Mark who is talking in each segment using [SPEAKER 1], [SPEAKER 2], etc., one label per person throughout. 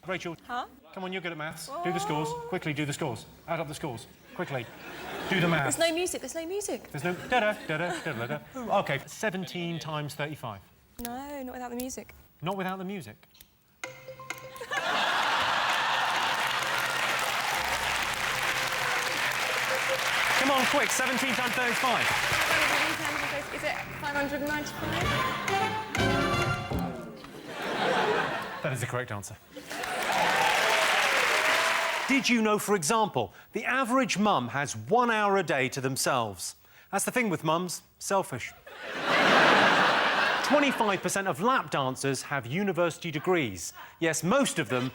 [SPEAKER 1] Rachel.
[SPEAKER 2] Huh?
[SPEAKER 1] Come on, you're good at maths. Do the scores. Quickly, do the scores. Add up the scores. Quickly. Do the maths.
[SPEAKER 2] There's no music, there's no music.
[SPEAKER 1] There's no da-da. OK, 17 times 35.
[SPEAKER 2] No, not without the music.
[SPEAKER 1] Not without the music. Come on, quick, 17 times 35.
[SPEAKER 2] Is it 595?
[SPEAKER 1] That is the correct answer. Did you know, for example, the average mum has 1 hour a day to themselves? That's the thing with mums, selfish. 25% of lap dancers have university degrees. Yes, most of them...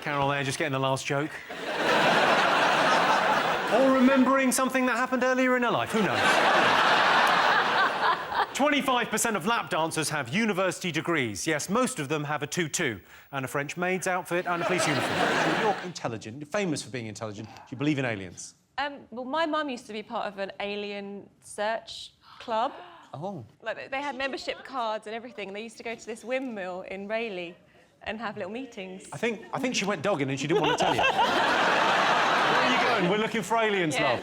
[SPEAKER 1] Carol there, just getting the last joke. Or remembering something that happened earlier in her life, who knows? 25% of lap dancers have university degrees. Yes, most of them have a tutu and a French maid's outfit and a police uniform. You're intelligent, you're famous for being intelligent. Do you believe in aliens?
[SPEAKER 2] Well, my mum used to be part of an alien search club.
[SPEAKER 1] Oh.
[SPEAKER 2] Like, they had membership cards and everything, and they used to go to this windmill in Rayleigh and have little meetings.
[SPEAKER 1] I think she went dogging and she didn't want to tell you. Where are you going? We're looking for aliens, love.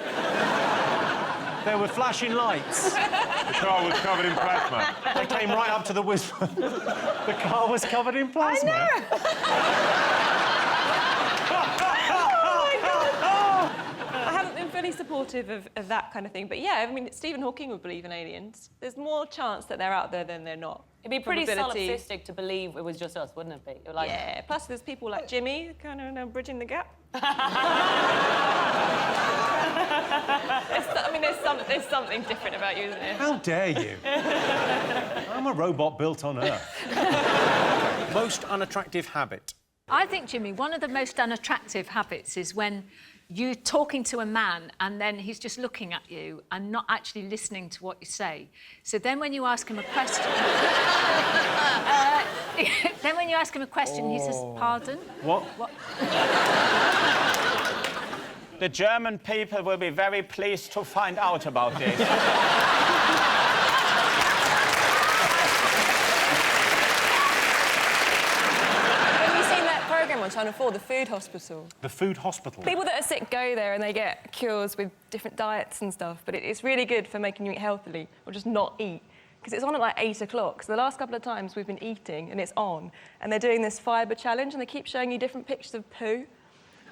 [SPEAKER 1] There were flashing lights.
[SPEAKER 3] The car was covered in plasma.
[SPEAKER 1] They came right up to the whisper. The car was covered in plasma.
[SPEAKER 2] I know! I haven't been fully supportive of that kind of thing, but yeah, I mean, Stephen Hawking would believe in aliens. There's more chance that they're out there than they're not.
[SPEAKER 4] It'd be pretty solipsistic to believe it was just us, wouldn't it be? Like...
[SPEAKER 2] Yeah, plus there's people like Jimmy, kind of bridging the gap. There's something different about you, isn't there?
[SPEAKER 1] How dare you? I'm a robot built on Earth. Most unattractive habit?
[SPEAKER 5] I think, Jimmy, one of the most unattractive habits is when you're talking to a man and then he's just looking at you and not actually listening to what you say. So then when you ask him a question... he says, pardon?
[SPEAKER 1] What?
[SPEAKER 6] The German people will be very pleased to find out about this.
[SPEAKER 2] On Channel 4, the food hospital.
[SPEAKER 1] The food hospital?
[SPEAKER 2] People that are sick go there and they get cures with different diets and stuff, but it's really good for making you eat healthily or just not eat. Because it's on at like 8 o'clock. So the last couple of times we've been eating and it's on, and they're doing this fibre challenge and they keep showing you different pictures of poo,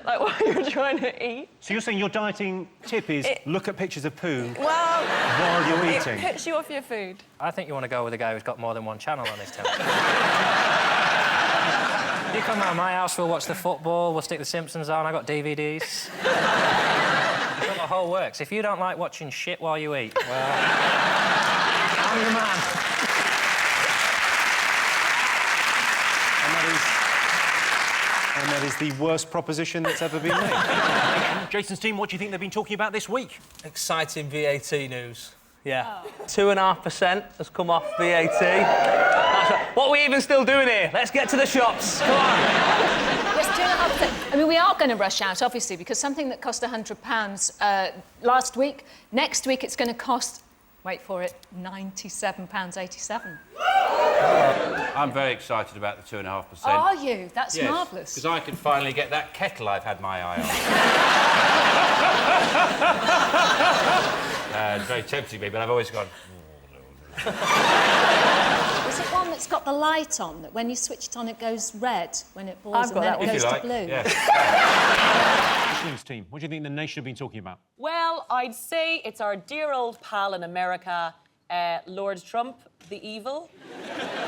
[SPEAKER 2] like while you're trying to eat.
[SPEAKER 1] So you're saying your dieting tip is look at pictures of poo
[SPEAKER 2] while
[SPEAKER 1] you're eating?
[SPEAKER 2] It puts you off your food.
[SPEAKER 7] I think you want to go with a guy who's got more than one channel on his television. You come round my house, we'll watch the football, we'll stick the Simpsons on, I got DVDs. I've got the whole works. If you don't like watching shit while you eat, well, I'm the man.
[SPEAKER 1] And that is the worst proposition that's ever been made. Jason's team, what do you think they've been talking about this week?
[SPEAKER 8] Exciting VAT news. Yeah. 2.5% has come off VAT. What are we even still doing here? Let's get to the shops. Come on.
[SPEAKER 5] Yes, 2.5%. I mean, we are going to rush out, obviously, because something that cost £100 last week, next week it's going to cost, wait for it, £97.87.
[SPEAKER 3] I'm very excited about the 2.5%.
[SPEAKER 5] Are you? That's
[SPEAKER 3] yes,
[SPEAKER 5] marvellous.
[SPEAKER 3] because I can finally get that kettle I've had my eye on. It's very tempting me, but I've always gone...
[SPEAKER 5] Is it one that's got the light on, that when you switch it on it goes red when it boils and then it goes to blue?
[SPEAKER 3] Yes.
[SPEAKER 1] News team, what do you think the nation have been talking about?
[SPEAKER 4] Well, I'd say it's our dear old pal in America, Lord Trump, the evil.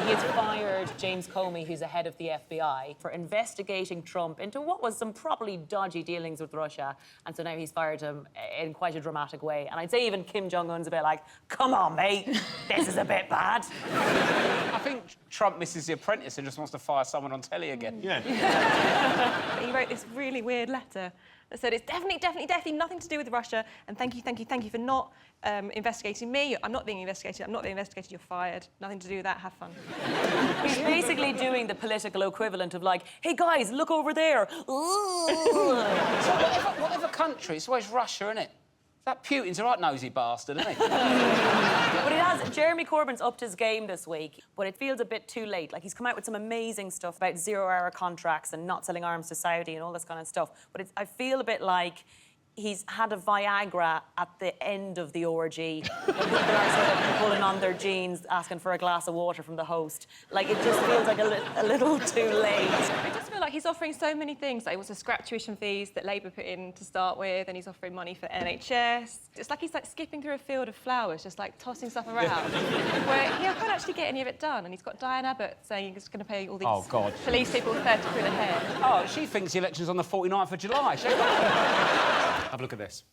[SPEAKER 4] He has fired James Comey, who's the head of the FBI, for investigating Trump into what was some probably dodgy dealings with Russia. And so now he's fired him in quite a dramatic way. And I'd say even Kim Jong-un's a bit like, come on, mate, this is a bit bad.
[SPEAKER 6] I think Trump misses The Apprentice and just wants to fire someone on telly again.
[SPEAKER 1] Yeah.
[SPEAKER 2] He wrote this really weird letter that said, it's definitely nothing to do with Russia, and thank you for not investigating me. I'm not being investigated, you're fired. Nothing to do with that, have fun.
[SPEAKER 4] He's basically doing the political equivalent of like, hey guys, look over there.
[SPEAKER 6] So whatever country, it's always Russia, isn't it?
[SPEAKER 3] That Putin's a right nosy bastard, isn't he?
[SPEAKER 4] But it has. Jeremy Corbyn's upped his game this week, but it feels a bit too late. Like, he's come out with some amazing stuff about zero-hour contracts and not selling arms to Saudi and all this kind of stuff. But I feel a bit like he's had a Viagra at the end of the orgy. People are sort of pulling on their jeans, asking for a glass of water from the host. Like, it just feels like a little too late.
[SPEAKER 2] I just feel like he's offering so many things. Like, he wants to scrap tuition fees that Labour put in to start with, and he's offering money for NHS. It's like he's like skipping through a field of flowers, just like tossing stuff around, where he can't actually get any of it done. And he's got Diane Abbott saying he's going to pay all these police people 30 quid a head.
[SPEAKER 3] Oh, she thinks the election's on the 49th of July.
[SPEAKER 1] Have a look at this.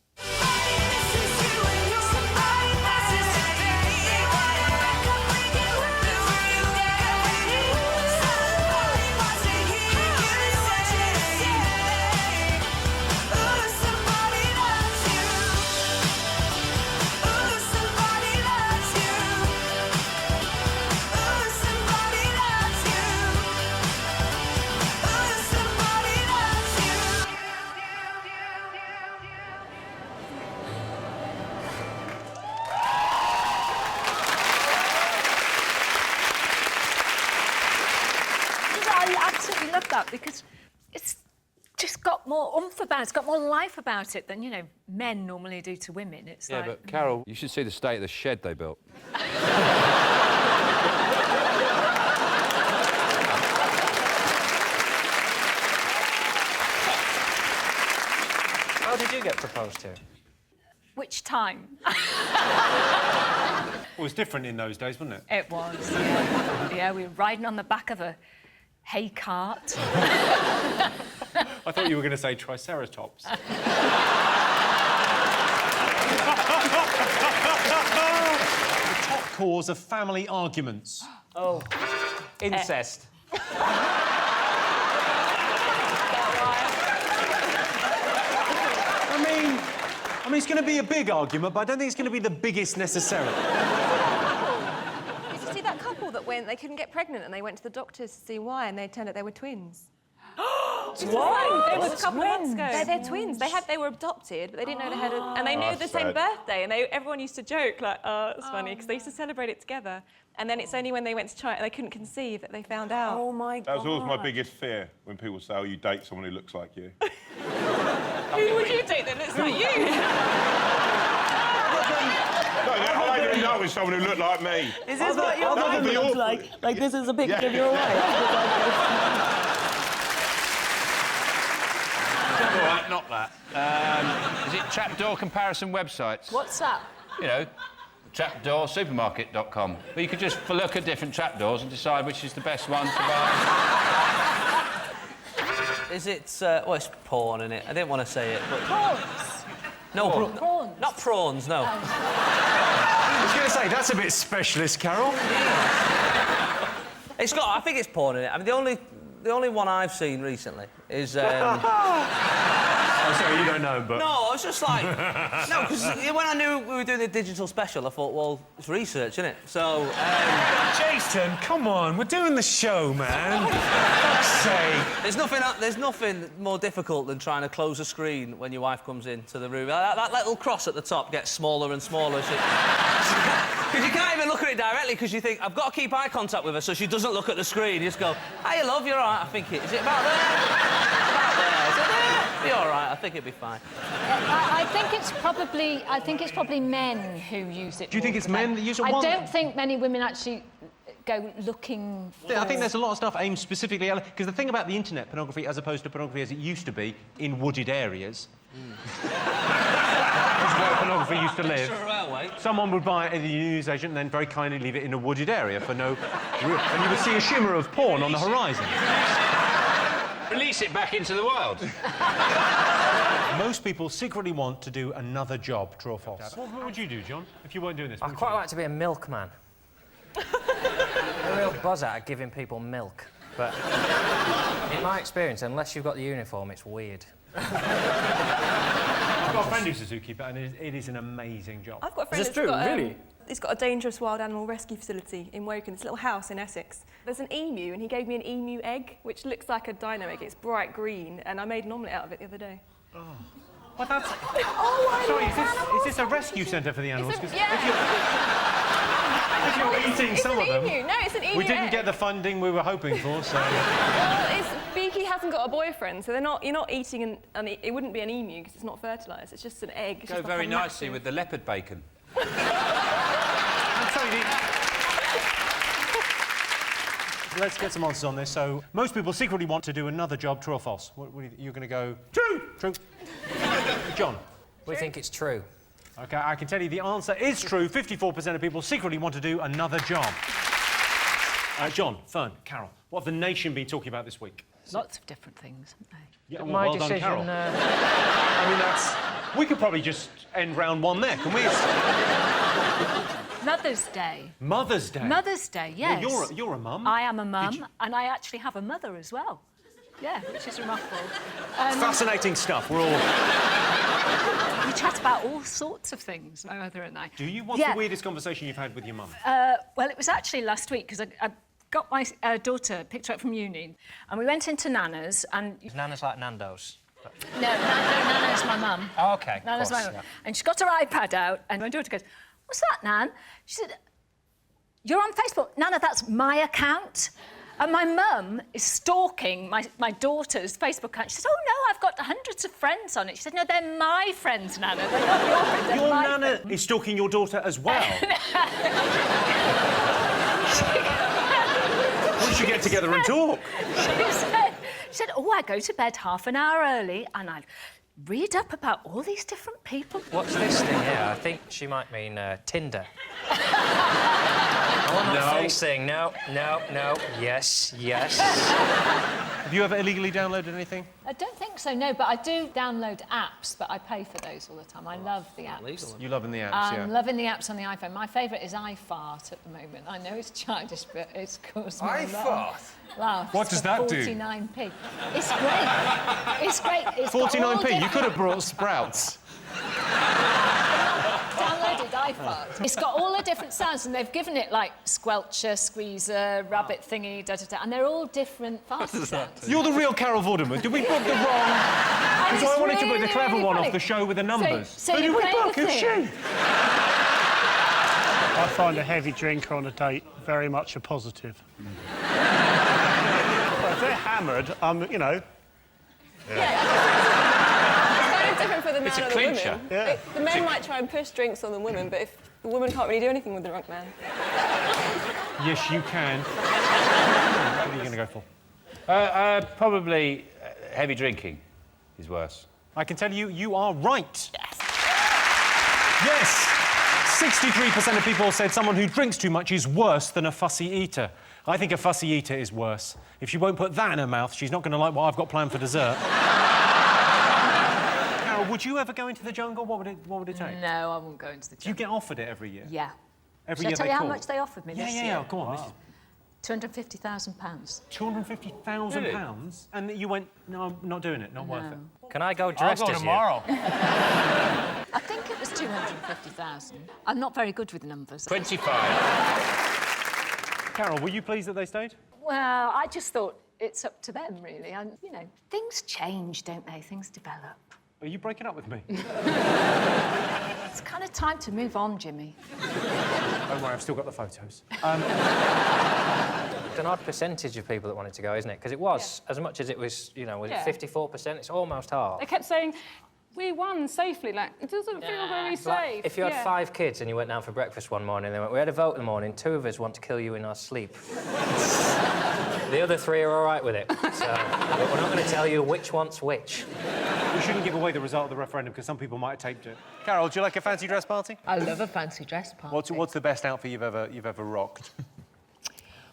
[SPEAKER 5] I absolutely love that because it's just got more oomph about it. It's got more life about it than, you know, men normally do to women. It's
[SPEAKER 3] Yeah,
[SPEAKER 5] like...
[SPEAKER 3] but Carol, you should see the state of the shed they built.
[SPEAKER 7] How did you get proposed to?
[SPEAKER 5] Which time?
[SPEAKER 1] Well, it was different in those days, wasn't it?
[SPEAKER 5] It was. Yeah, we were riding on the back of a hay cart.
[SPEAKER 1] I thought you were going to say Triceratops. The top cause of family arguments.
[SPEAKER 8] Oh, incest.
[SPEAKER 1] I mean, it's going to be a big argument, but I don't think it's going to be the biggest necessarily.
[SPEAKER 2] Did you see that couple that went, they couldn't get pregnant and they went to the doctors to see why, and they turned out they were twins?
[SPEAKER 5] What?
[SPEAKER 2] It was a couple of months ago. They're twins. They were adopted, but they didn't know they had and they knew the same birthday, and everyone used to joke, like, oh, it's funny, because they used to celebrate it together. And then it's only when they went to try it and they couldn't conceive that they found out.
[SPEAKER 4] Oh, my God.
[SPEAKER 9] That was always my biggest fear, when people say, oh, you date someone who looks like you.
[SPEAKER 2] Who would you date that looks like you?
[SPEAKER 9] No, I didn't know it was someone who looked like me.
[SPEAKER 4] Is this what your wife looks like? Like, this is a picture of your wife?
[SPEAKER 3] All right, not that. Is it trapdoor comparison websites?
[SPEAKER 5] What's that?
[SPEAKER 3] You know, trapdoorsupermarket.com. Where you could just look at different trapdoors and decide which is the best one to buy.
[SPEAKER 8] Is it... well, it's porn, innit? I didn't want to say it, but...
[SPEAKER 5] Prawns.
[SPEAKER 8] No,
[SPEAKER 5] Prawns.
[SPEAKER 8] not prawns, no.
[SPEAKER 1] I was going to say, that's a bit specialist, Carol.
[SPEAKER 8] It's got... I think it's porn, innit? I mean, the only one I've seen recently is...
[SPEAKER 1] Oh, sorry, you don't know, but...
[SPEAKER 8] No, I was just like... No, because when I knew we were doing the digital special, I thought, well, it's research, isn't it? So,
[SPEAKER 1] Jason, come on, we're doing the show, man. For fuck's sake.
[SPEAKER 8] There's nothing more difficult than trying to close a screen when your wife comes into the room. That little cross at the top gets smaller and smaller. Because you can't even look at it directly because you think, I've got to keep eye contact with her so she doesn't look at the screen. You just go, hey, love, you're all right. I think is it about there? About there. Is it there? Be all right. I think it'd be fine.
[SPEAKER 5] I think it's probably men who use it.
[SPEAKER 1] Do you think it's men that use it?
[SPEAKER 5] I don't think many women actually go looking for...
[SPEAKER 1] I think there's a lot of stuff aimed specifically... Because the thing about the internet pornography, as opposed to pornography as it used to be, in wooded areas... That's where pornography used to live. Someone would buy it at the newsagent and then very kindly leave it in a wooded area for no... And you would see a shimmer of porn on the horizon.
[SPEAKER 3] Release it back into the world.
[SPEAKER 1] Most people secretly want to do another job, true or false? What would you do, John, if you weren't doing this?
[SPEAKER 7] I'd quite like to be a milkman. A real buzz out of giving people milk. But in my experience, unless you've got the uniform, it's weird.
[SPEAKER 1] I've got a friend who's a zookeeper, and it is an amazing job.
[SPEAKER 2] I've got a friend He's got a dangerous wild animal rescue facility in Woking, this little house in Essex. There's an emu, and he gave me an emu egg, which looks like a dino egg. It's bright green, and I made an omelette out of it the other day.
[SPEAKER 1] Oh. Well, that's...
[SPEAKER 2] Oh,
[SPEAKER 1] Sorry, is this a rescue centre for the animals? 'Cause
[SPEAKER 2] Yeah.
[SPEAKER 1] if you're eating some of them...
[SPEAKER 2] No, it's an emu.
[SPEAKER 1] We didn't
[SPEAKER 2] egg.
[SPEAKER 1] get the funding we were hoping for, so...
[SPEAKER 2] Well, Beaky hasn't got a boboyfriend, so you're not eating it wouldn't be an emu because it's not fertilised. It's just an egg. It's
[SPEAKER 3] Go
[SPEAKER 2] just like
[SPEAKER 3] very
[SPEAKER 2] a
[SPEAKER 3] nicely
[SPEAKER 2] massive-
[SPEAKER 3] with the leopard bacon.
[SPEAKER 1] I'm sorry, let's get some answers on this. So, most people secretly want to do another job, true or false? You're going to go... True! True. John?
[SPEAKER 7] We think it's true.
[SPEAKER 1] OK, I can tell you the answer is true. 54% of people secretly want to do another job. John, Fern, Carol, what have the nation been talking about this week?
[SPEAKER 5] Lots of different things, haven't they?
[SPEAKER 1] Yeah, well,
[SPEAKER 7] My
[SPEAKER 1] well done,
[SPEAKER 7] decision...
[SPEAKER 1] Carol. I mean, that's... We could probably just end round one there, can we?
[SPEAKER 5] Mother's Day.
[SPEAKER 1] Mother's Day?
[SPEAKER 5] Mother's Day, yes.
[SPEAKER 1] Well, you're a mum.
[SPEAKER 5] I am a mum, and I actually have a mother as well. Yeah, which is remarkable.
[SPEAKER 1] Fascinating stuff. We're all...
[SPEAKER 5] We chat about all sorts of things, my mother and I.
[SPEAKER 1] Do you? What's the weirdest conversation you've had with your mum?
[SPEAKER 5] Well, it was actually last week, because I got my daughter, picked her up from uni, and we went into Nana's, and...
[SPEAKER 7] Is Nana's like Nando's?
[SPEAKER 5] No, Nana's my mum.
[SPEAKER 7] Oh, OK,
[SPEAKER 5] Nana's my mum.
[SPEAKER 7] yeah.
[SPEAKER 5] And she got her iPad out, and my daughter goes, "What's that, Nan?" She said, "You're on Facebook." "Nana, that's my account." And my mum is stalking my daughter's Facebook account. She says, "Oh, no, I've got hundreds of friends on it." She said, "No, they're my friends, Nana. They're not your friends, they're
[SPEAKER 1] Your
[SPEAKER 5] my
[SPEAKER 1] Nana
[SPEAKER 5] friends."
[SPEAKER 1] is stalking your daughter as well? We should get together and talk.
[SPEAKER 5] She said, "Oh, I go to bed half an hour early and I read up about all these different people."
[SPEAKER 7] What's this thing here? I think she might mean Tinder.
[SPEAKER 1] No.
[SPEAKER 7] Face thing. No. Yes.
[SPEAKER 1] Have you ever illegally downloaded anything?
[SPEAKER 5] I don't think so, no, but I do download apps, but I pay for those all the time. I love the apps.
[SPEAKER 1] You loving the apps,
[SPEAKER 5] I'm loving the apps on the iPhone. My favourite is iFart at the moment. I know it's childish, but it's caused me a lot of laughs.
[SPEAKER 1] What does that do?
[SPEAKER 5] 49p. It's great. It's great. It's got all
[SPEAKER 1] 49p? You could have
[SPEAKER 5] different-
[SPEAKER 1] brought Sprouts.
[SPEAKER 5] Downloaded iFart. It's got all the different sounds, and they've given it like squelcher, squeezer, rabbit thingy, da-da-da, and they're all different fart sounds.
[SPEAKER 1] You're the real Carol Vorderman. Did we book the wrong... Because I wanted to put the clever one off the show with the numbers.
[SPEAKER 5] So
[SPEAKER 1] Who
[SPEAKER 5] you
[SPEAKER 1] did we
[SPEAKER 5] play
[SPEAKER 1] book?
[SPEAKER 5] the
[SPEAKER 1] Who's
[SPEAKER 5] thing.
[SPEAKER 1] she?
[SPEAKER 10] I find a heavy drinker on a date very much a positive. Well, if they're hammered, you know...
[SPEAKER 2] It's different for the man
[SPEAKER 3] It's a
[SPEAKER 2] or the
[SPEAKER 3] clincher.
[SPEAKER 2] woman.
[SPEAKER 10] Yeah.
[SPEAKER 2] The men might try and push drinks on the women, but if the woman can't really do anything with the drunk man.
[SPEAKER 1] Yes, you can. What are you going to go for?
[SPEAKER 3] Probably heavy drinking is worse.
[SPEAKER 1] I can tell you, you are right. Yes! 63% of people said someone who drinks too much is worse than a fussy eater. I think a fussy eater is worse. If she won't put that in her mouth, she's not going to like what I've got planned for dessert. Carol, would you ever go into the jungle? What would it take?
[SPEAKER 5] No, I won't go into the
[SPEAKER 1] Do you
[SPEAKER 5] jungle.
[SPEAKER 1] get offered it every year?
[SPEAKER 5] Yeah.
[SPEAKER 1] Every
[SPEAKER 5] Shall I
[SPEAKER 1] year
[SPEAKER 5] tell
[SPEAKER 1] they
[SPEAKER 5] you how
[SPEAKER 1] call?
[SPEAKER 5] much they offered me this year?
[SPEAKER 1] Yeah, go on.
[SPEAKER 5] £250,000.
[SPEAKER 1] £250,000?
[SPEAKER 3] Really?
[SPEAKER 1] And you went, no, I'm not doing it, not worth it.
[SPEAKER 7] Can I go dressed as you?
[SPEAKER 5] I think it was 250,000. I'm not very good with numbers.
[SPEAKER 3] 25.
[SPEAKER 1] Carol, were you pleased that they stayed?
[SPEAKER 5] Well, I just thought it's up to them, really. And, you know, things change, don't they? Things develop.
[SPEAKER 1] Are you breaking up with me?
[SPEAKER 5] It's kind of time to move on, Jimmy.
[SPEAKER 1] Don't worry, I've still got the photos.
[SPEAKER 7] It's an odd percentage of people that wanted to go, isn't it? Because it was, as much as it was, you know, was it 54%? It's almost half.
[SPEAKER 11] They kept saying, "We won safely." Like, it doesn't feel very safe.
[SPEAKER 7] Like, if you had 5 kids and you went down for breakfast one morning, they went, "We had a vote in the morning, 2 of us want to kill you in our sleep." The other 3 are all right with it. So, but we're not going to tell you which one's which.
[SPEAKER 1] We shouldn't give away the result of the referendum because some people might have taped it. Carol, do you like a fancy dress party?
[SPEAKER 12] I love a fancy dress party.
[SPEAKER 1] What's the best outfit you've ever rocked?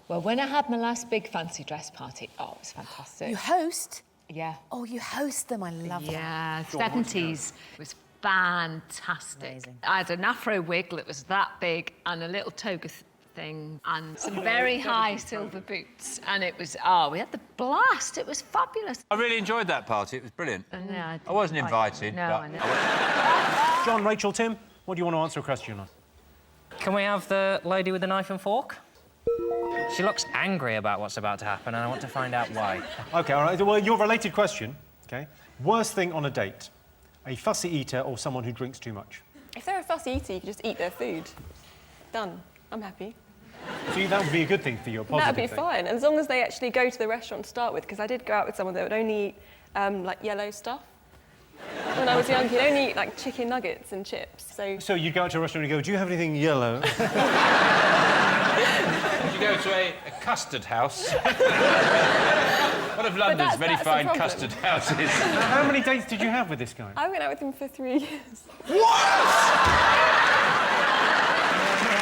[SPEAKER 12] Well, when I had my last big fancy dress party, oh, it was fantastic.
[SPEAKER 13] You host?
[SPEAKER 12] Yeah.
[SPEAKER 13] Oh, you host them. I love that.
[SPEAKER 5] Yeah, 70s was fantastic.
[SPEAKER 13] Amazing.
[SPEAKER 5] I had an afro wig that was that big and a little toga thing and some very high silver boots. And it was, we had the blast. It was fabulous.
[SPEAKER 3] I really enjoyed that party. It was brilliant.
[SPEAKER 5] Yeah,
[SPEAKER 3] I wasn't invited.
[SPEAKER 5] No,
[SPEAKER 3] but
[SPEAKER 5] I know.
[SPEAKER 1] John, Rachel, Tim, what do you want to answer a question on?
[SPEAKER 7] Can we have the lady with the knife and fork? She looks angry about what's about to happen, and I want to find out why.
[SPEAKER 1] OK, all right. Well, your related question, OK? Worst thing on a date? A fussy eater or someone who drinks too much?
[SPEAKER 2] If they're a fussy eater, you can just eat their food. Done. I'm happy.
[SPEAKER 1] So that would be a good thing for you, a positive
[SPEAKER 2] That'd be
[SPEAKER 1] thing.
[SPEAKER 2] fine, as long as they actually go to the restaurant to start with, because I did go out with someone that would only eat, like, yellow stuff. When I was young, he'd only eat, like, chicken nuggets and chips, so...
[SPEAKER 1] So you go out to a restaurant and you go, do you have anything yellow?
[SPEAKER 3] Would you go to a custard house? One of London's very fine custard houses.
[SPEAKER 1] How many dates did you have with this guy?
[SPEAKER 2] I went out with him for 3 years.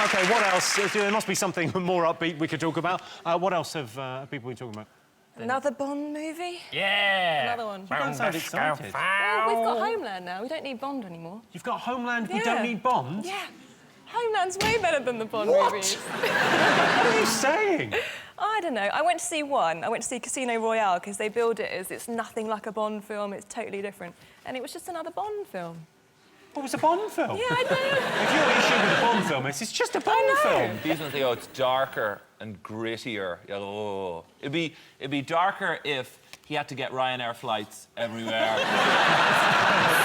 [SPEAKER 1] OK, what else? There must be something more upbeat we could talk about. What else have people been talking about?
[SPEAKER 2] Another Bond movie?
[SPEAKER 7] Yeah.
[SPEAKER 2] Another one.
[SPEAKER 1] You don't sound excited.
[SPEAKER 2] Well, we've got Homeland now. We don't need Bond anymore.
[SPEAKER 1] You've got Homeland, we
[SPEAKER 2] Yeah.
[SPEAKER 1] don't need Bond?
[SPEAKER 2] Yeah. Homeland's way better than the Bond
[SPEAKER 1] What?
[SPEAKER 2] movies.
[SPEAKER 1] What are you saying?
[SPEAKER 2] I don't know. I went to see one. I went to see Casino Royale because they build it as it's nothing like a Bond film. It's totally different. And it was just another Bond film.
[SPEAKER 1] What was a Bond film?
[SPEAKER 2] Yeah, I know.
[SPEAKER 1] If your issue with a Bond film is it's just a Bond film.
[SPEAKER 14] These ones, they go, it's darker and grittier. Oh. It'd be darker if he had to get Ryanair flights everywhere.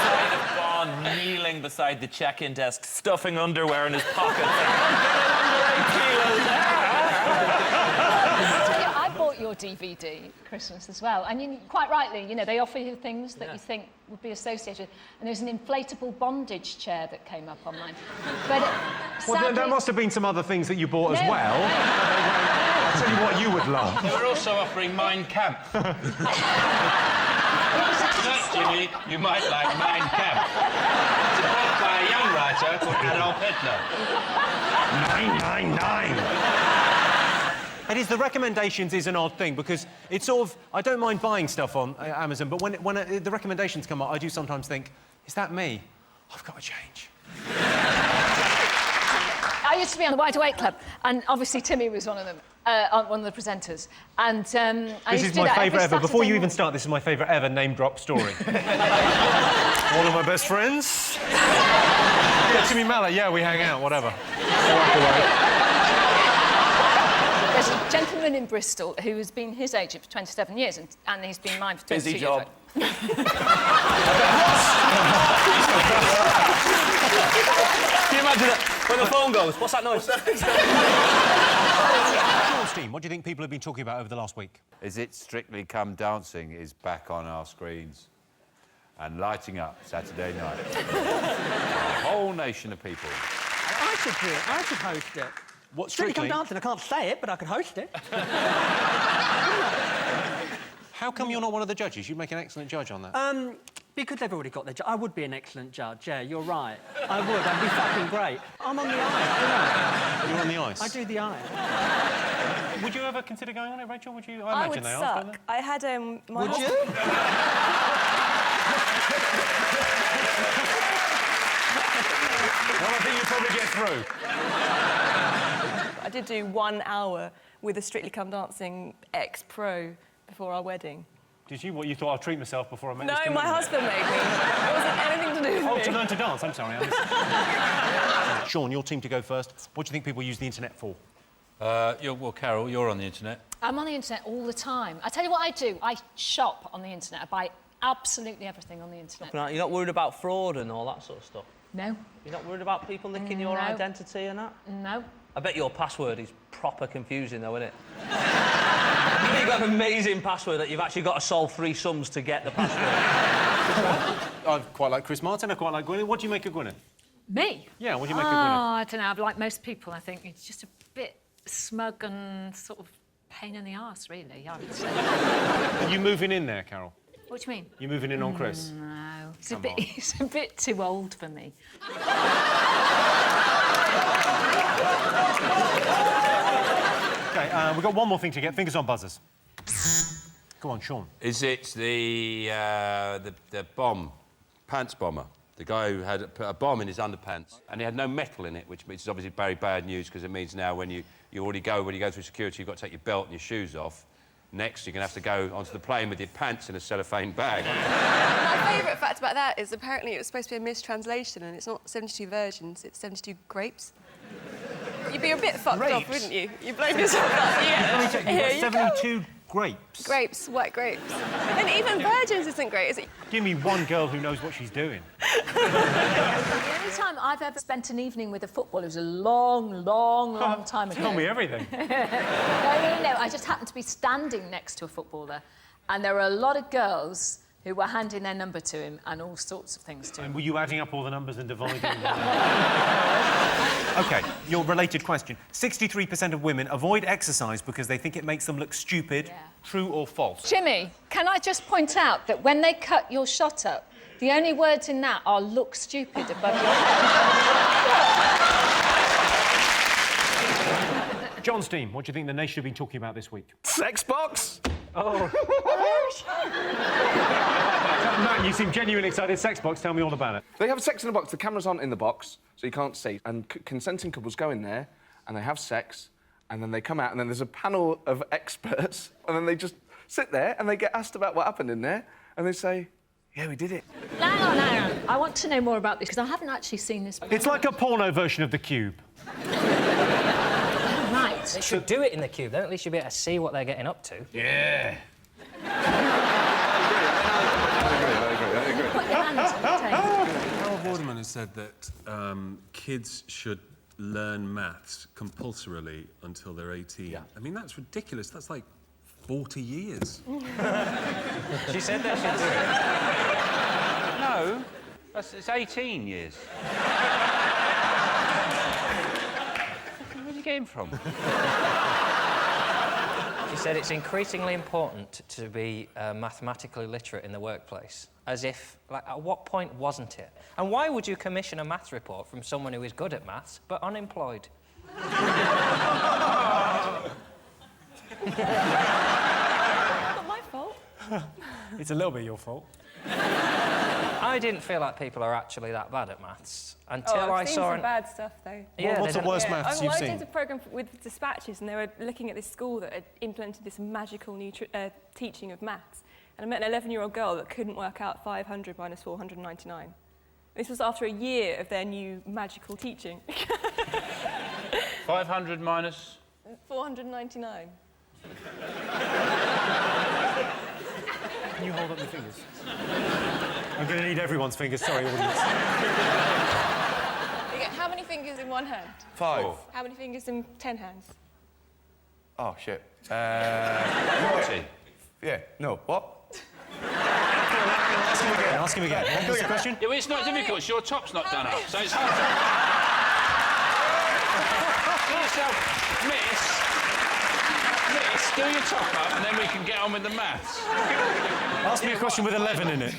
[SPEAKER 14] Sight of Bond kneeling beside the check-in desk, stuffing underwear in his pocket.
[SPEAKER 5] I bought your DVD at Christmas as well, and you, quite rightly, you know, they offer you things that you think would be associated. And there's an inflatable bondage chair that came up online. But
[SPEAKER 1] Well,
[SPEAKER 5] sadly,
[SPEAKER 1] there must have been some other things that you bought as
[SPEAKER 5] No.
[SPEAKER 1] well. I'll tell you what you would love.
[SPEAKER 3] They were also offering Mein Kampf. Jimmy, you might like Mein Kampf. It's a book by a young writer called Adolf Hitler.
[SPEAKER 1] 999. It is, the recommendations is an odd thing because it's sort of, I don't mind buying stuff on Amazon, but when the recommendations come up, I do sometimes think, is that me? I've got to change.
[SPEAKER 5] I used to be on the Wide Awake Club, and obviously Timmy was one of them, one of the presenters. And I
[SPEAKER 1] This
[SPEAKER 5] used
[SPEAKER 1] is
[SPEAKER 5] to do
[SPEAKER 1] my
[SPEAKER 5] that
[SPEAKER 1] favourite
[SPEAKER 5] every
[SPEAKER 1] ever. Before you
[SPEAKER 5] Saturday
[SPEAKER 1] even start, this is my favourite ever name drop story. One of my best friends. Yeah, Timmy Mallet, yeah, we hang out, whatever.
[SPEAKER 5] There's a gentleman in Bristol who has been his agent for 27 years, and he's been mine for 22
[SPEAKER 14] Busy
[SPEAKER 5] years.
[SPEAKER 14] job.
[SPEAKER 5] Can
[SPEAKER 8] you imagine that? When the phone goes, what's that noise?
[SPEAKER 1] Sean's team, what do you think people have been talking about over the last week?
[SPEAKER 3] Is it Strictly Come Dancing is back on our screens and lighting up Saturday night. A whole nation of people.
[SPEAKER 15] I should do it. I should host it.
[SPEAKER 1] What,
[SPEAKER 15] Strictly
[SPEAKER 1] Strictly?
[SPEAKER 15] Come Dancing, I can't say it, but I could host it.
[SPEAKER 1] How come you're not one of the judges? You'd make an excellent judge on that.
[SPEAKER 15] Because they've already got their judge. I would be an excellent judge, yeah, you're right. I would, I'd be fucking great. I'm on the ice, you know.
[SPEAKER 1] You're on the ice?
[SPEAKER 15] I do the ice.
[SPEAKER 1] Would you ever consider going on it, Rachel? Would you?
[SPEAKER 2] I
[SPEAKER 1] imagine
[SPEAKER 2] would
[SPEAKER 1] they
[SPEAKER 2] suck.
[SPEAKER 1] ask, don't they?
[SPEAKER 2] I had my
[SPEAKER 1] Would you? Well, I think you'd probably get through.
[SPEAKER 2] I did do 1 hour with a Strictly Come Dancing ex-pro before our wedding.
[SPEAKER 1] Did you? What, you thought I'd treat myself before I met this
[SPEAKER 2] No, my husband made me. It wasn't anything to do with
[SPEAKER 1] Oh,
[SPEAKER 2] me.
[SPEAKER 1] to learn to dance. I'm sorry. Sean, your team to go first. What do you think people use the internet for?
[SPEAKER 3] Well, Carol, you're on the internet.
[SPEAKER 5] I'm on the internet all the time. I tell you what I do. I shop on the internet. I buy absolutely everything on the internet.
[SPEAKER 8] You're not worried about fraud and all that sort of stuff?
[SPEAKER 5] No.
[SPEAKER 8] You're not worried about people nicking your
[SPEAKER 5] No.
[SPEAKER 8] identity and that?
[SPEAKER 5] No.
[SPEAKER 8] I bet your password is proper confusing, though, isn't it? You've got an amazing password that you've actually got to solve 3 sums to get the password.
[SPEAKER 1] I quite like Chris Martin. I quite like Gwyneth. What do you make of Gwyneth?
[SPEAKER 11] Me?
[SPEAKER 1] Yeah, what do you make of
[SPEAKER 11] Oh,
[SPEAKER 1] Gwyneth?
[SPEAKER 11] I don't know. Like most people, I think it's just a bit smug and sort of pain in the arse, really, I would say.
[SPEAKER 1] Are you moving in there, Carol?
[SPEAKER 11] What do you mean?
[SPEAKER 1] You moving in on Chris?
[SPEAKER 11] No.
[SPEAKER 1] Come on.
[SPEAKER 11] He's a bit too old for me.
[SPEAKER 1] OK, we've got one more thing to get. Fingers on buzzers. Go on, Sean.
[SPEAKER 3] Is it the bomb, pants bomber? The guy who had put a bomb in his underpants and he had no metal in it, which is obviously very bad news because it means now when you go through security, you've got to take your belt and your shoes off. Next, you're going to have to go onto the plane with your pants in a cellophane bag.
[SPEAKER 2] My favourite fact about that is apparently it was supposed to be a mistranslation and it's not 72 virgins, it's 72 grapes. You'd be a bit fucked off, wouldn't you? You'd blow yourself up. Yeah.
[SPEAKER 1] Let me check. You've got 72 grapes.
[SPEAKER 2] Grapes, white grapes. And even virgins isn't great, is it?
[SPEAKER 1] Give me one girl who knows what she's doing.
[SPEAKER 5] The only time I've ever spent an evening with a footballer was a long time ago.
[SPEAKER 1] Tell me everything.
[SPEAKER 5] No. I just happened to be standing next to a footballer, and there were a lot of girls who were handing their number to him and all sorts of things to him.
[SPEAKER 1] And were you adding up all the numbers and dividing them? OK, your related question. 63% of women avoid exercise because they think it makes them look stupid.
[SPEAKER 5] Yeah.
[SPEAKER 1] True or false?
[SPEAKER 5] Jimmy, can I just point out that when they cut your shot up, the only words in that are "look stupid" above your head.
[SPEAKER 1] John's team, what do you think the nation have been talking about this week?
[SPEAKER 16] Sex box.
[SPEAKER 1] Oh. Matt, you seem genuinely excited. Sex box, tell me all about it.
[SPEAKER 16] They have sex in a box. The cameras aren't in the box, so you can't see. And consenting couples go in there, and they have sex, and then they come out, and then there's a panel of experts, and then they just sit there, and they get asked about what happened in there, and they say, yeah, we did it.
[SPEAKER 5] Hang on. I want to know more about this, because I haven't actually seen this.
[SPEAKER 1] It's like a porno version of The Cube.
[SPEAKER 5] Right.
[SPEAKER 7] They should do it in the Cube, then at least you'll be able to see what they're getting up to.
[SPEAKER 1] Yeah.
[SPEAKER 16] I agree.
[SPEAKER 5] Put your hands on the table.
[SPEAKER 17] Vorderman has said that kids should learn maths compulsorily until they're 18.
[SPEAKER 16] Yeah.
[SPEAKER 17] I mean, that's ridiculous. That's like 40 years.
[SPEAKER 3] She said they should do it. No, it's 18 years. Where did you get him from?
[SPEAKER 7] She said it's increasingly important to be mathematically literate in the workplace. As if, like, at what point wasn't it? And why would you commission a maths report from someone who is good at maths but unemployed?
[SPEAKER 2] Not my fault.
[SPEAKER 1] It's a little bit your fault.
[SPEAKER 7] I didn't feel like people are actually that bad at maths until I
[SPEAKER 2] I've seen
[SPEAKER 7] saw
[SPEAKER 2] some bad stuff, though.
[SPEAKER 7] Yeah,
[SPEAKER 1] what's the worst maths you've
[SPEAKER 2] I
[SPEAKER 1] seen?
[SPEAKER 2] did a programme with dispatches, and they were looking at this school that had implemented this magical new teaching of maths. And I met an 11-year-old girl that couldn't work out 500 minus 499. This was after a year of their new magical teaching.
[SPEAKER 3] 500 minus?
[SPEAKER 2] 499.
[SPEAKER 1] Can you hold up your fingers? I'm going to need everyone's fingers. Sorry, audience.
[SPEAKER 2] You get how many fingers in one hand?
[SPEAKER 16] 5.
[SPEAKER 2] How many fingers in 10 hands?
[SPEAKER 16] Oh, shit.
[SPEAKER 3] 40.
[SPEAKER 16] Yeah, no, what?
[SPEAKER 1] Ask him again. What was the question?
[SPEAKER 3] Yeah, well, it's not difficult. It's your top's not done up, so it's hard to... Do yourself, miss, do your top up, and then we can get on with the maths.
[SPEAKER 1] Ask me a question with 11 in it.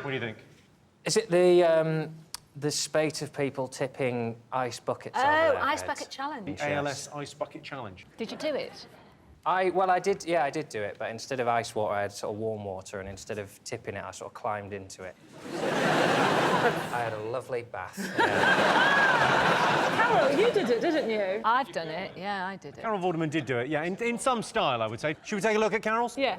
[SPEAKER 1] What do you think?
[SPEAKER 7] Is it the spate of people tipping ice buckets over their
[SPEAKER 5] Ice
[SPEAKER 7] heads?
[SPEAKER 5] Bucket Challenge.
[SPEAKER 1] ALS Ice Bucket Challenge.
[SPEAKER 5] Did you do it?
[SPEAKER 7] I did do it, but instead of ice water, I had sort of warm water, and instead of tipping it, I sort of climbed into it. I had a lovely bath.
[SPEAKER 11] Carol, you did it, didn't you?
[SPEAKER 5] I've done it, yeah, I did it.
[SPEAKER 1] Carol Vorderman did do it, yeah, in some style, I would say. Should we take a look at Carol's?
[SPEAKER 11] Yes.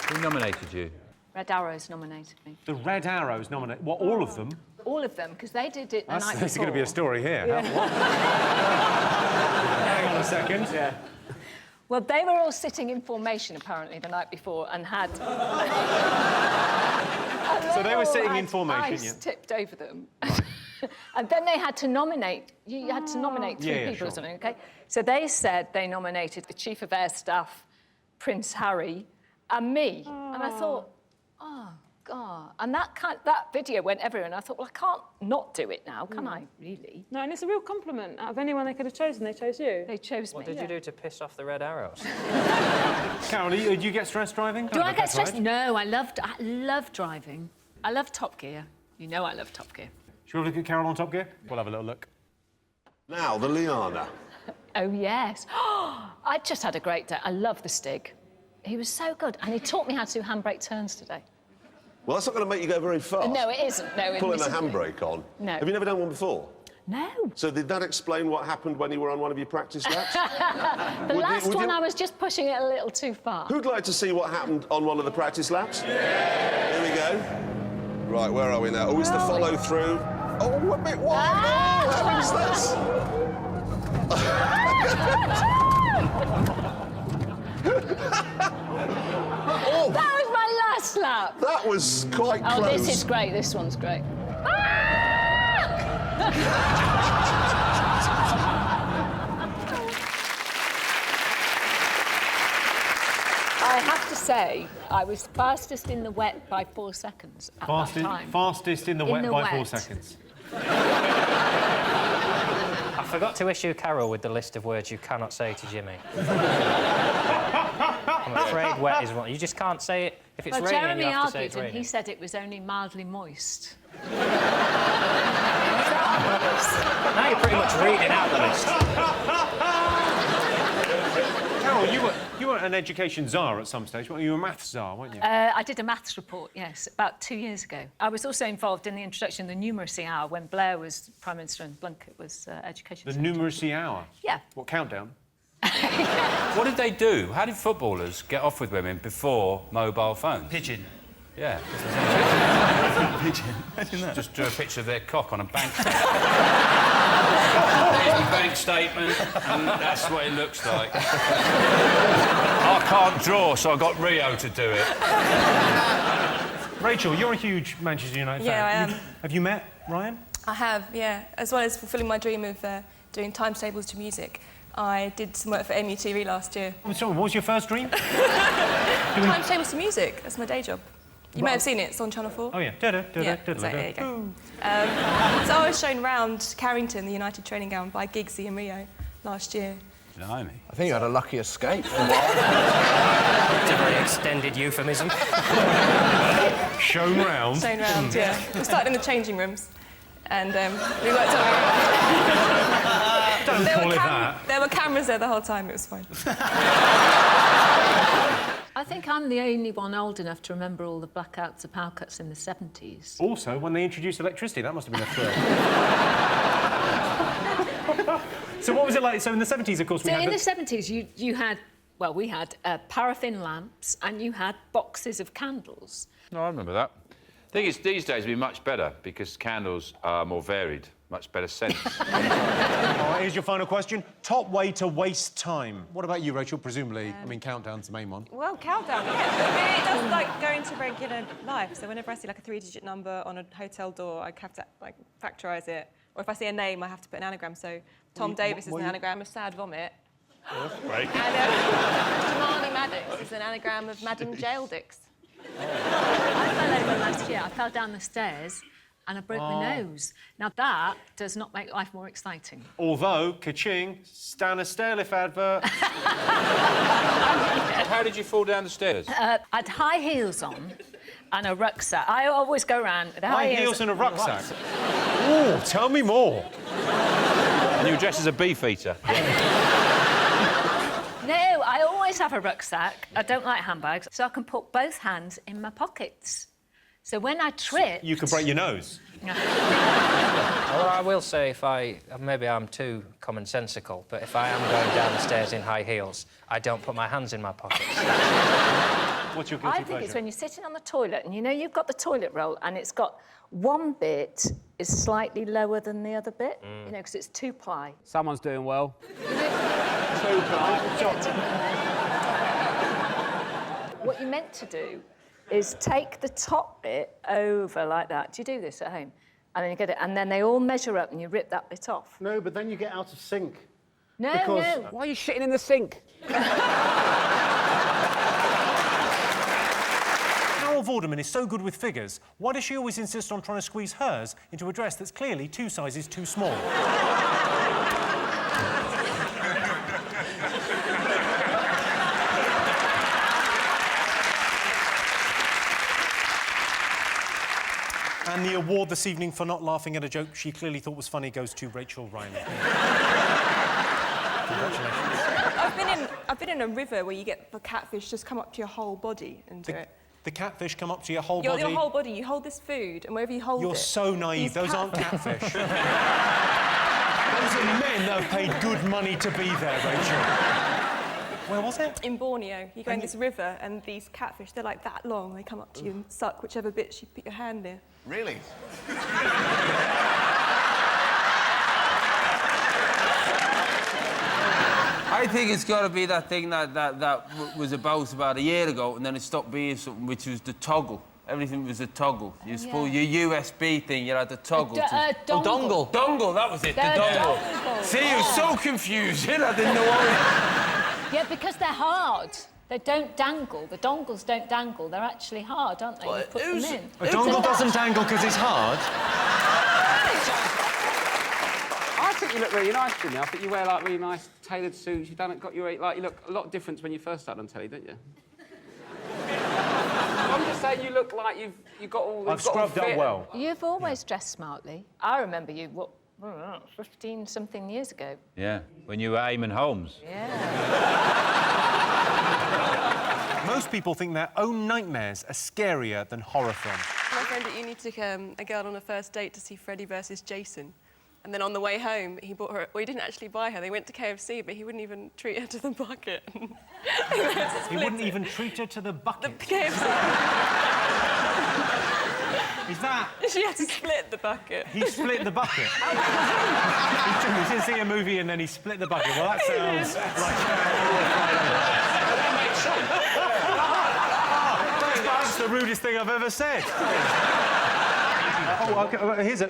[SPEAKER 3] Who nominated you?
[SPEAKER 5] Red Arrows nominated me.
[SPEAKER 1] The Red Arrows nominated... What, all of them?
[SPEAKER 5] All of them, because they did it the night before.
[SPEAKER 1] There's going to be a story here.
[SPEAKER 5] Yeah.
[SPEAKER 1] What? Hang on a second. Yeah.
[SPEAKER 5] Well, they were all sitting in formation, apparently, the night before, and had...
[SPEAKER 1] So they were sitting in
[SPEAKER 5] had
[SPEAKER 1] formation,
[SPEAKER 5] ice
[SPEAKER 1] yeah.
[SPEAKER 5] tipped over them. And then they had to nominate... You had to nominate three people or something, OK? So they said they nominated the Chief of Air Staff, Prince Harry, and me. And I thought, oh, God. And that video went everywhere, and I thought, well, I can't not do it now, can I, really?
[SPEAKER 11] No, and it's a real compliment. Out of anyone they could have chosen, they chose you.
[SPEAKER 5] They chose me.
[SPEAKER 7] What did you do to piss off the Red Arrows?
[SPEAKER 1] Carol, do you get stressed driving?
[SPEAKER 5] Do I get stressed? No, I love driving. I love Top Gear. You know I love Top Gear.
[SPEAKER 1] Shall we look at Carol on Top Gear? We'll have a little look.
[SPEAKER 18] Now, the Liana.
[SPEAKER 5] Oh, yes. I just had a great day. I love the Stig. He was so good, and he taught me how to do handbrake turns today.
[SPEAKER 18] Well, that's not going to make you go very fast.
[SPEAKER 12] No, it isn't. No,
[SPEAKER 18] Pulling a
[SPEAKER 12] admittedly.
[SPEAKER 18] handbrake on.
[SPEAKER 12] No.
[SPEAKER 18] Have you never done one before?
[SPEAKER 12] No.
[SPEAKER 18] So did that explain what happened when you were on one of your practice laps?
[SPEAKER 12] The last one, I was just pushing it a little too far.
[SPEAKER 18] Who'd like to see what happened on one of the practice laps? Yeah. Here we go. Right, where are we now? Oh, it's the follow through. Oh, a bit wide. Oh, how is this?
[SPEAKER 12] Oh. That was my last lap.
[SPEAKER 18] That was quite close.
[SPEAKER 12] Oh, this is great. This one's great. I have to say, I was fastest in the wet by 4 seconds at that time.
[SPEAKER 1] Fastest in the wet by 4
[SPEAKER 12] wet.
[SPEAKER 1] seconds.
[SPEAKER 7] I forgot to issue Carol with the list of words you cannot say to Jimmy. I'm afraid wet is one. You just can't say it. If it's
[SPEAKER 5] Well,
[SPEAKER 7] raining,
[SPEAKER 5] Jeremy
[SPEAKER 7] you have to say
[SPEAKER 5] argued
[SPEAKER 7] it's
[SPEAKER 5] and
[SPEAKER 7] raining.
[SPEAKER 5] he said it was only mildly moist.
[SPEAKER 7] Now you're pretty much reading out the list.
[SPEAKER 1] Carol, you were an education czar at some stage, weren't you? You were a maths czar, weren't you?
[SPEAKER 5] I did a maths report, yes, about 2 years ago. I was also involved in the introduction of the numeracy hour when Blair was Prime Minister and Blunkett was Education
[SPEAKER 1] The
[SPEAKER 5] Secretary.
[SPEAKER 1] numeracy hour?
[SPEAKER 5] Yeah.
[SPEAKER 1] What, countdown?
[SPEAKER 3] What did they do? How did footballers get off with women before mobile phones?
[SPEAKER 8] Pigeon.
[SPEAKER 3] Yeah.
[SPEAKER 8] Pigeon. Imagine that.
[SPEAKER 3] Just drew a picture of their cock on a bank statement. Here's the bank statement, and that's what it looks like. I can't draw, so I got Rio to do it.
[SPEAKER 1] Rachel, you're a huge Manchester United fan.
[SPEAKER 2] Yeah, I am.
[SPEAKER 1] Have you met Ryan?
[SPEAKER 2] I have, yeah. As well as fulfilling my dream of doing timetables to music, I did some work for MUTV last year.
[SPEAKER 1] Sorry, what was your first dream?
[SPEAKER 2] Timetables to music. That's my day job. You may have seen it. It's on Channel 4.
[SPEAKER 1] Oh, yeah.
[SPEAKER 2] Yeah, so there you go. So I was shown round Carrington, the United training ground, by Giggsy and Rio last year.
[SPEAKER 3] Blimey.
[SPEAKER 16] I think you had a lucky escape.
[SPEAKER 7] It's a very extended euphemism.
[SPEAKER 1] Shown round?
[SPEAKER 2] Shown round, yeah. We started in the changing rooms, and we worked our way around.
[SPEAKER 1] Don't call it that.
[SPEAKER 2] There were cameras there the whole time. It was fine.
[SPEAKER 5] I think I'm the only one old enough to remember all the blackouts of power cuts in the 70s.
[SPEAKER 1] Also, when they introduced electricity, that must have been a thrill. So what was it like? So in the 70s, of course, we
[SPEAKER 5] So
[SPEAKER 1] had...
[SPEAKER 5] in the 70s, you had, well, we had paraffin lamps and you had boxes of candles.
[SPEAKER 3] No, I remember that. The thing is, these days would be much better because candles are more varied, much better scents.
[SPEAKER 1] All right, here's your final question. Top way to waste time. What about you, Rachel? Presumably, I mean, countdown's the main one.
[SPEAKER 2] Well, countdown, yeah. It does like go into regular life. So whenever I see like a 3-digit number on a hotel door, I have to like factorise it. Or if I see a name, I have to put an anagram. So Tom Davis is an anagram of sad vomit.
[SPEAKER 1] Oh, that's great.
[SPEAKER 2] And Tamani Maddox is an anagram of Madam Jail Dicks.
[SPEAKER 5] I fell over last year. I fell down the stairs and I broke my nose. Now, that does not make life more exciting.
[SPEAKER 1] Although, ka-ching, Stan a stairlift advert.
[SPEAKER 3] How did you fall down the stairs?
[SPEAKER 5] I had high heels on and a rucksack. I always go around with
[SPEAKER 1] High heels and a rucksack. Oh, tell me more.
[SPEAKER 3] And you were dressed as a beefeater.
[SPEAKER 5] No, I always have a rucksack. I don't like handbags, so I can put both hands in my pockets. So when I trip...
[SPEAKER 1] You could break your nose.
[SPEAKER 7] Well, I will say maybe I'm too commonsensical, but if I am going down the stairs in high heels, I don't put my hands in my pockets.
[SPEAKER 1] What's your guilty
[SPEAKER 5] I think it's when you're sitting on the toilet and you know you've got the toilet roll and it's got one bit is slightly lower than the other bit, you know, because it's two-ply.
[SPEAKER 19] Someone's doing well.
[SPEAKER 5] What you're meant to do is take the top bit over like that. Do you do this at home? And then you get it, and then they all measure up and you rip that bit off.
[SPEAKER 10] No, but then you get out of sync.
[SPEAKER 5] No,
[SPEAKER 10] because...
[SPEAKER 5] no.
[SPEAKER 19] Why are you shitting in the sink?
[SPEAKER 1] Carol Vorderman is so good with figures. Why does she always insist on trying to squeeze hers into a dress that's clearly 2 sizes too small? And the award this evening for not laughing at a joke she clearly thought was funny goes to Rachel Riley. Congratulations.
[SPEAKER 2] I've been in a river where you get the catfish just come up to your whole body and do it.
[SPEAKER 1] The catfish come up to your whole body.
[SPEAKER 2] Your whole body. You hold this food, and wherever you hold it...
[SPEAKER 1] You're so naive.
[SPEAKER 2] these
[SPEAKER 1] Those aren't catfish. Those are men that have paid good money to be there, Rachel. Where was it?
[SPEAKER 2] In Borneo. You go in this river, and these catfish, they're like that long. They come up to you and suck whichever bits you put your hand near.
[SPEAKER 18] Really?
[SPEAKER 3] I think it's got to be that thing that was about a year ago, and then it stopped being something, which was the toggle. Everything was a toggle. You suppose your USB thing, you had the toggle.
[SPEAKER 5] dongle.
[SPEAKER 3] Dongle, that was it, the dongle. See, it was so confusing, I didn't know what
[SPEAKER 5] Yeah, because they're hard. They don't dangle. The dongles don't dangle. They're actually hard, aren't they? You put them in.
[SPEAKER 1] A dongle doesn't dangle because it's hard.
[SPEAKER 19] I think you look really nice, Jimmy. I think you wear like really nice tailored suits. You look a lot different to when you first started on telly, don't you? I'm just saying you look like you've got all.
[SPEAKER 1] I've scrubbed up well.
[SPEAKER 5] You've always dressed smartly. I remember you, 15-something years ago.
[SPEAKER 20] Yeah, when you were Eamon Holmes.
[SPEAKER 1] Most people think their own nightmares are scarier than horror films.
[SPEAKER 2] My friend at uni took a girl on a first date to see Freddy vs. Jason. And then on the way home, he bought her... Well, he didn't actually buy her. They went to KFC, but he wouldn't even treat her to the bucket.
[SPEAKER 1] He wouldn't even treat her to the bucket?
[SPEAKER 2] The KFC.
[SPEAKER 1] Is that...
[SPEAKER 2] She had to split the bucket.
[SPEAKER 1] He split the bucket? He didn't see a movie and then he split the bucket. Well, that sounds like... That's the rudest thing I've ever said.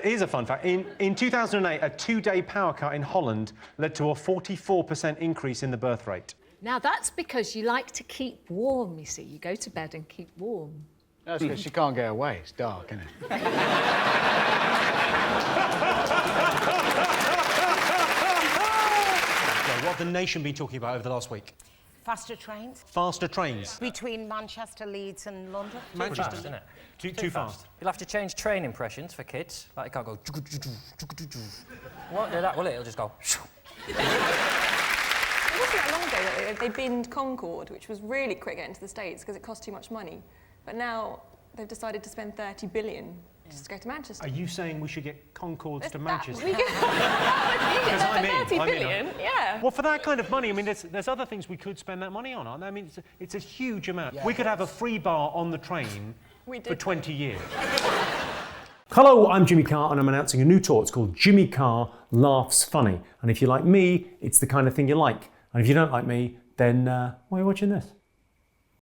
[SPEAKER 1] Here's a fun fact. In 2008, a 2-day power cut in Holland led to a 44% increase in the birth rate.
[SPEAKER 12] Now, that's because you like to keep warm, you see. You go to bed and keep warm.
[SPEAKER 19] That's because she can't get away. It's dark, isn't it?
[SPEAKER 1] What have the nation been talking about over the last week?
[SPEAKER 13] Faster trains.
[SPEAKER 1] Faster trains.
[SPEAKER 13] Between Manchester, Leeds and London.
[SPEAKER 1] Manchester,
[SPEAKER 7] isn't it?
[SPEAKER 1] Too fast.
[SPEAKER 7] You'll have to change train impressions for kids. Like, it can't go... Won't do that, will it? It'll just go...
[SPEAKER 2] It wasn't that long ago that they binned Concorde, which was really quick getting to the States because it cost too much money. But now they've decided to spend 30 billion just to go to Manchester.
[SPEAKER 1] Are you saying we should get Concords to Manchester?
[SPEAKER 2] We could... That would be 30 billion, yeah.
[SPEAKER 1] Well, for that kind of money, I mean, there's other things we could spend that money on, aren't there? I mean, it's a huge amount.
[SPEAKER 13] Yeah.
[SPEAKER 1] We could have a free bar on the train for 20 years.
[SPEAKER 21] Hello, I'm Jimmy Carr and I'm announcing a new tour. It's called Jimmy Carr Laughs Funny. And if you like me, it's the kind of thing you like. And if you don't like me, then why are you watching this?